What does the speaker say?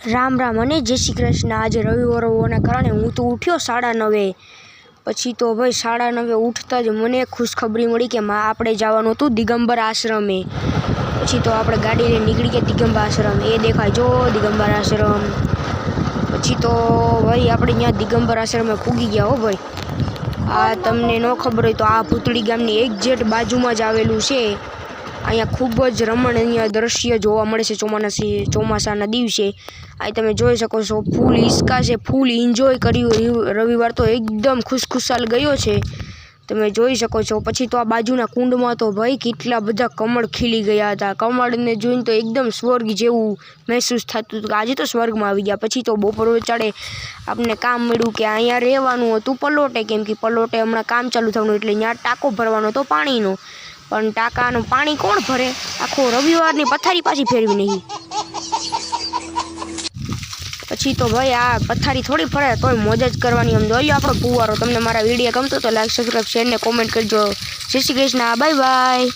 રામ રામ અને જય શ્રી કૃષ્ણ। આજે રવિવાર હોવાના કારણે હું તો ઉઠ્યો 9:30। પછી તો ભાઈ 9:30 ઉઠતા જ મને ખુશખબરી મળી કે આપણે જવાનું હતું દિગંબર આશ્રમે। પછી તો આપણે ગાડી લઈને નીકળી ગયા દિગંબર આશ્રમ। એ દેખાય જો દિગંબર આશ્રમ। પછી તો ભાઈ આપણે ત્યાં દિગંબર આશ્રમે પૂગી ગયા હો ભાઈ। આ તમને ન ખબર હોય તો આ ભૂતળી ગામની એક્ઝેક્ટ બાજુમાં જ આવેલું છે। અહીંયા ખૂબ જ રમણીય દ્રશ્ય જોવા મળે છે ચોમાસાના દિવસે। અહીં તમે જોઈ શકો છો ફૂલ હિંચકા છે, ફૂલ એન્જોય કર્યું। રવિવાર તો એકદમ ખુશખુશાલ ગયો છે, તમે જોઈ શકો છો। પછી તો આ બાજુના કુંડમાં તો ભાઈ કેટલા બધા કમળ ખીલી ગયા હતા। કમળને જોઈને તો એકદમ સ્વર્ગ જેવું મહેસૂસ થતું હતું કે આજે તો સ્વર્ગમાં આવી ગયા। પછી તો બપોર વચાળે આપણને કામ મળ્યું કે અહીંયા રહેવાનું હતું પલોટે, કેમ કે પલોટે હમણાં કામ ચાલુ થવાનું એટલે ત્યાં ટાંકો ભરવાનો હતો પાણીનો। પણ ટાંકાનું પાણી કોણ ભરે? આખો રવિવારની પથારી પાછી ફેરવી નહીં। પછી તો ભાઈ આ પથારી થોડી ફરે તોય મોજ જ કરવાની। આમ જોઈ લો આપણો ફુવારો। તમને મારા વિડીયો ગમતો તો લાઈક, સબસ્ક્રાઈબ, શેર ને કોમેન્ટ કરજો। જય શ્રી કૃષ્ણ, બાય બાય।